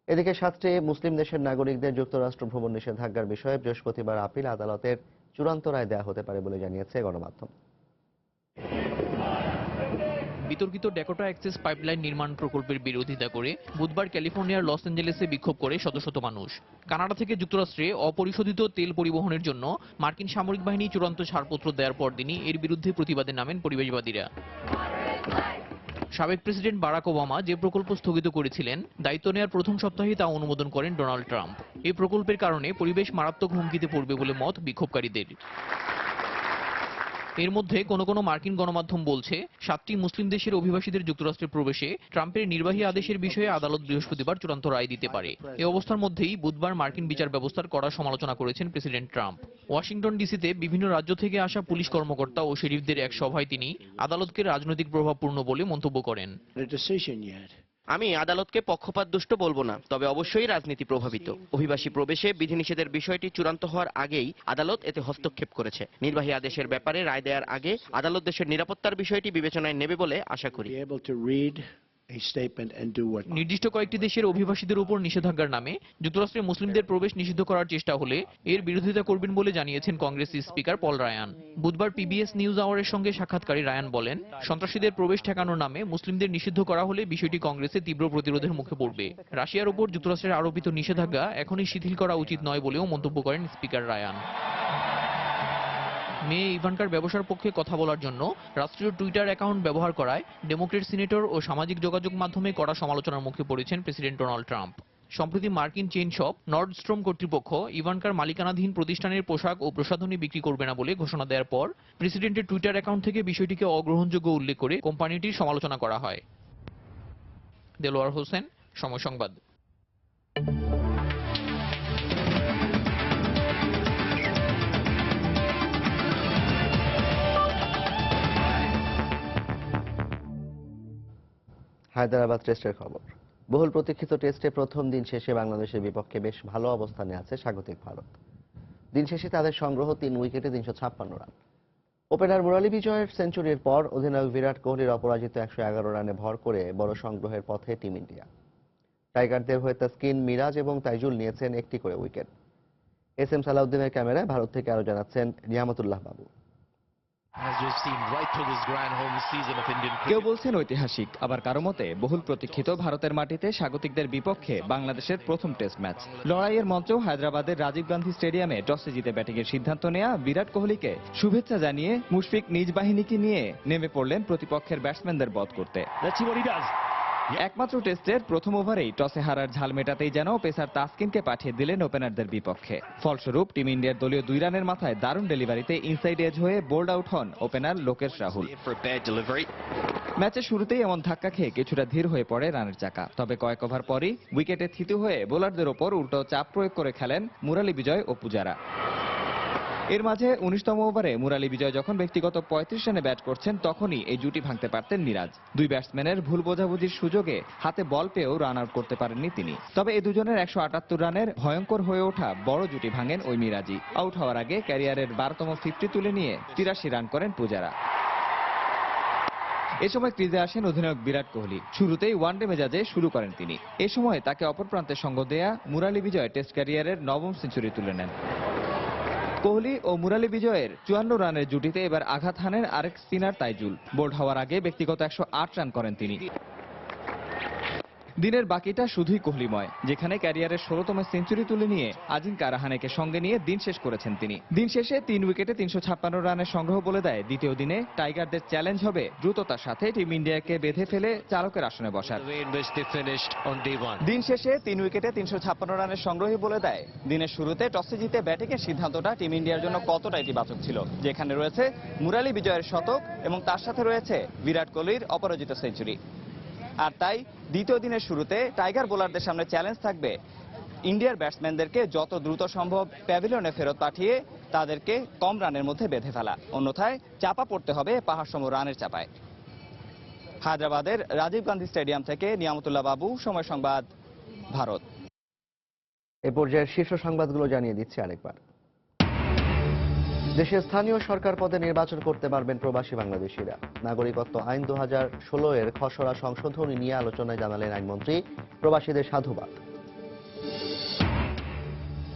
এদিকে 7টি মুসলিম দেশের নাগরিকদের যুক্তরাষ্ট্র ভ্রমণ নিষেধাজ্ঞার বিষয়ে বৃহস্পতিবার আপিল আদালতের চূড়ান্ত রায় দেওয়া হতে পারে বলে জানিয়েছে গণমাধ্যম। বিতর্কিত ড্যাকোটা অ্যাক্সেস পাইপলাইন নির্মাণ প্রকল্পের বিরোধিতা করে বুধবার ক্যালিফোর্নিয়ার লস অ্যাঞ্জেলেসে বিক্ষোভ করে শত শত মানুষ। কানাডা থেকে যুক্তরাষ্ট্রে অপরিশোধিত তেল পরিবহনের জন্য মার্কিন সামরিক বাহিনী চূড়ান্ত ছাড়পত্র দেওয়ার পরদিনই এর বিরুদ্ধে প্রতিবাদে নামেন পরিবেশবাদীরা। সাবেক প্রেসিডেন্ট বারাক ওবামা যে প্রকল্প স্থগিত করেছিলেন, দায়িত্ব নেওয়ার প্রথম সপ্তাহে তা অনুমোদন করেন ডোনাল্ড ট্রাম্প। এই প্রকল্পের কারণে পরিবেশ মারাত্মক হুমকিতে পড়বে বলে মত বিক্ষোভকারীদের। এর মধ্যে কোনো মার্কিন গণমাধ্যম বলছে 7টি মুসলিম দেশের অভিবাসীদের যুক্তরাষ্ট্রে প্রবেশে ট্রাম্পের নির্বাহী আদেশের বিষয়ে আদালত বৃহস্পতিবার চূড়ান্ত রায় দিতে পারে। এই অবস্থার মধ্যেই বুধবার মার্কিন বিচার ব্যবস্থার কড়া সমালোচনা করেছেন প্রেসিডেন্ট ট্রাম্প। ওয়াশিংটন ডিসিতে বিভিন্ন রাজ্য থেকে আসা পুলিশ কর্মকর্তা ও শেরিফদের এক সভায় তিনি আদালতকে রাজনৈতিক প্রভাবপূর্ণ বলে মন্তব্য করেন। আমি আদালতকে পক্ষপাতদুষ্ট বলবো না, তবে অবশ্যই রাজনীতি প্রভাবিত। অভিবাসী প্রবেশে বিধিনিষেধের বিষয়টি চূড়ান্ত হওয়ার আগেই আদালত এতে হস্তক্ষেপ করেছে। নির্বাহী আদেশের ব্যাপারে রায় দেওয়ার আগে আদালত দেশের নিরাপত্তার বিষয়টি বিবেচনায় নেবে বলে আশা করি। নির্দিষ্ট কয়েকটি দেশের অভিবাসীদের উপর নিষেধাজ্ঞার নামে যুক্তরাষ্ট্রে মুসলিমদের প্রবেশ নিষিদ্ধ করার চেষ্টা হলে এর বিরোধিতা করবেন বলে জানিয়েছেন কংগ্রেসের স্পিকার পল রায়ান। বুধবার পিবিএস নিউজ আওয়ারের সঙ্গে সাক্ষাৎকারে রায়ান বলেন, সন্ত্রাসীদের প্রবেশ ঠেকানোর নামে মুসলিমদের নিষিদ্ধ করা হলে বিষয়টি কংগ্রেসে তীব্র প্রতিরোধের মুখে পড়বে। রাশিয়ার উপর যুক্তরাষ্ট্রের আরোপিত নিষেধাজ্ঞা এখনই শিথিল করা উচিত নয় বলেও মন্তব্য করেন স্পিকার রায়ান। মেয়ে ইভানকার ব্যবসার পক্ষে কথা বলার জন্য রাষ্ট্রীয় টুইটার অ্যাকাউন্ট ব্যবহার করায় ডেমোক্রেট সিনেটর ও সামাজিক যোগাযোগ মাধ্যমে কড়া সমালোচনার মুখে পড়েছেন প্রেসিডেন্ট ডোনাল্ড ট্রাম্প। সম্প্রতি মার্কিন চেইন শপ নর্ডস্ট্রম কর্তৃপক্ষ ইভানকার মালিকানাধীন প্রতিষ্ঠানের পোশাক ও প্রসাধনী বিক্রি করবে না বলে ঘোষণা দেওয়ার পর প্রেসিডেন্টের টুইটার অ্যাকাউন্ট থেকে বিষয়টিকে অগ্রহণযোগ্য উল্লেখ করে কোম্পানিটির সমালোচনা করা হয়। দেলোয়ার হোসেন, সময় সংবাদ। হায়দ্রাবাদ টেস্টের খবর। বহুল প্রতীক্ষিত টেস্টে প্রথম দিন শেষে বাংলাদেশের বিপক্ষে বেশ ভালো অবস্থানে আছে স্বাগতিক ভারত। দিন শেষে তাদের সংগ্রহ 3 উইকেটে 356 রান। ওপেনার মুরালি বিজয়ের সেঞ্চুরির পর অধিনায়ক বিরাট কোহলির অপরাজিত 111 রানে ভর করে বড় সংগ্রহের পথে টিম ইন্ডিয়া। টাইগারদের হয়ে তাসকিন, মিরাজ এবং তাইজুল নিয়েছেন একটি করে উইকেট। এসএম সালাউদ্দিনের ক্যামেরায় ভারত থেকে আরো জানাচ্ছেন নিয়ামতুল্লাহ বাবু। কেউ বলছেন ঐতিহাসিক, আবার কারো মতে বহুল প্রতীক্ষিত ভারতের মাটিতে স্বাগতিকদের বিপক্ষে বাংলাদেশের প্রথম টেস্ট ম্যাচ। লড়াইয়ের মঞ্চ হায়দ্রাবাদের রাজীব গান্ধী স্টেডিয়ামে টসে জিতে ব্যাটিংয়ের সিদ্ধান্ত নেয়া বিরাট কোহলিকে শুভেচ্ছা জানিয়ে মুশফিক নিজ বাহিনীকে নিয়ে নেমে পড়লেন প্রতিপক্ষের ব্যাটসম্যানদের বধ করতে। একমাত্র টেস্টের প্রথম ওভারেই টসে হারার ঝাল মেটাতেই যেন পেসার তাসকিনকে পাঠিয়ে দিলেন ওপেনারদের বিপক্ষে। ফলস্বরূপ টিম ইন্ডিয়ার দলীয় 2 রানের মাথায় দারুণ ডেলিভারিতে ইনসাইড এজ হয়ে বোল্ড আউট হন ওপেনার লোকেশ রাহুল। ম্যাচের শুরুতেই এমন ধাক্কা খেয়ে কিছুটা ধীর হয়ে পড়ে রানের চাকা। তবে কয়েক ওভার পরই উইকেটে থিতু হয়ে বোলারদের ওপর উল্টো চাপ প্রয়োগ করে খেলেন মুরালি বিজয় ও পূজারা। এর মাঝে 19তম ওভারে মুরালি বিজয় যখন ব্যক্তিগত 35 রানে ব্যাট করছেন তখনই এই জুটি ভাঙতে পারতেন মিরাজ। দুই ব্যাটসম্যানের ভুল বোঝাবুঝির সুযোগে হাতে বল পেয়েও রান আউট করতে পারেননি তিনি। তবে এই দুজনের 178 রানের ভয়ঙ্কর হয়ে ওঠা বড় জুটি ভাঙেন ওই মিরাজই। আউট হওয়ার আগে ক্যারিয়ারের 12তম 50 তুলে নিয়ে 83 রান করেন পূজারা। এ সময় ক্রিজে আসেন অধিনায়ক বিরাট কোহলি। শুরুতেই ওয়ানডে মেজাজে শুরু করেন তিনি। এ সময় তাকে অপর প্রান্তে সঙ্গ দেয়া মুরালি বিজয় টেস্ট ক্যারিয়ারের 9ম সেঞ্চুরি তুলে নেন। কোহলি ও মুরালি বিজয়ের 54 রানের জুটিতে এবার আঘাত হানেন আরেক স্পিনার তাইজুল। বোল্ড হওয়ার আগে ব্যক্তিগত 108 রান করেন তিনি। দিনের বাকিটা শুধুই কোহলিময়, যেখানে ক্যারিয়ারের 16তম সেঞ্চুরি তুলে নিয়ে আজিঙ্কা রাহানেকে সঙ্গে নিয়ে দিন শেষ করেছেন তিনি। দিন শেষে 3 উইকেটে 356 রানের সংগ্রহ বলে দেয় দ্বিতীয় দিনে টাইগারদের চ্যালেঞ্জ হবে দ্রুততার সাথে টিম ইন্ডিয়াকে বেঁধে ফেলে চালকের আসনে বসার। দিন শেষে 3 উইকেটে 356 রানের সংগ্রহই বলে দেয় দিনের শুরুতে টসে জিতে ব্যাটিংয়ের সিদ্ধান্তটা টিম ইন্ডিয়ার জন্য কতটা ইতিবাচক ছিল, যেখানে রয়েছে মুরালি বিজয়ের শতক এবং তার সাথে রয়েছে বিরাট কোহলির অপরাজিত সেঞ্চুরি। আর তাই দ্বিতীয় দিনের শুরুতে টাইগার বোলারদের সামনে চ্যালেঞ্জ থাকবে ইন্ডিয়ার ব্যাটসম্যানদেরকে যত দ্রুত সম্ভব প্যাভিলিয়নে ফেরত পাঠিয়ে তাদেরকে কম রানের মধ্যে বেঁধে ফেলা, অন্যথায় চাপা পড়তে হবে পাহাড়সম রানের চাপায়। হায়দ্রাবাদের রাজীব গান্ধী স্টেডিয়াম থেকে নিয়ামতুল্লাহ বাবু, সময় সংবাদ, ভারত। এ পর্যায়ের শীর্ষ সংবাদগুলো জানিয়ে দিচ্ছি আরেকবার। দেশে স্থানীয় সরকার পদে নির্বাচন করতে পারবেন প্রবাসী বাংলাদেশিরা। নাগরিকত্ব আইন 2016 এর খসড়া সংশোধনী নিয়ে আলোচনায় জানালেন আইনমন্ত্রী। প্রবাসীদের সাধুবাদ।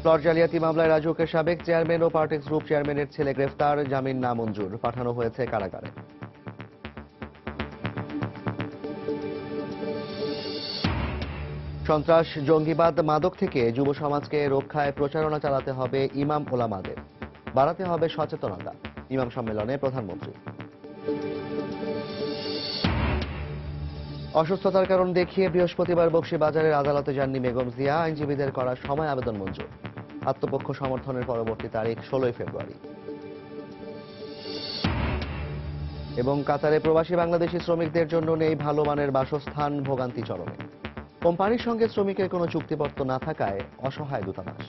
প্লট জালিয়াতি মামলায় রাজুকের সাবেক চেয়ারম্যান ও পার্টেক্স গ্রুপ চেয়ারম্যানের ছেলে গ্রেফতার, জামিন নামঞ্জুর, পাঠানো হয়েছে কারাগারে। সন্ত্রাস, জঙ্গিবাদ, মাদক থেকে যুব সমাজকে রক্ষায় প্রচারণা চালাতে হবে ইমাম ওলামাদের, বাড়াতে হবে সচেতনতা। ইমাম সম্মেলনে প্রধানমন্ত্রী। অসুস্থতার কারণ দেখিয়ে বৃহস্পতিবার বকশীবাজারের আদালতে যাননি বেগম জিয়া। আইনজীবীদের করা সময় আবেদন মঞ্জুর। আত্মপক্ষ সমর্থনের পরবর্তী তারিখ 16 ফেব্রুয়ারি। এবং কাতারে প্রবাসী বাংলাদেশি শ্রমিকদের জন্য নেই ভালো মানের বাসস্থান, ভোগান্তি চরমে। কোম্পানির সঙ্গে শ্রমিকের কোনো চুক্তিপত্র না থাকায় অসহায় দূতাবাস।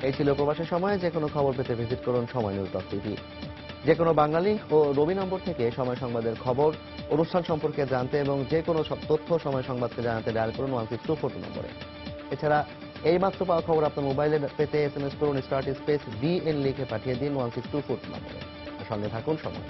এই ছিল প্রবাসী সময়। যে কোনো খবর পেতে ভিজিট করুন সময়নিউজ.টিভি। যে কোনো বাংলালিংক ও রবি নম্বর থেকে সময় সংবাদের খবর, অনুষ্ঠান সম্পর্কে জানতে এবং যে কোনো তথ্য সময় সংবাদকে জানাতে ডায়াল করুন 16242 নম্বরে। এছাড়া এই মাত্র পাওয়া খবর আপনার মোবাইলে পেতে SMS করুন *BN লিখে পাঠিয়ে দিন 16242 নম্বরে। সঙ্গে থাকুন সময়।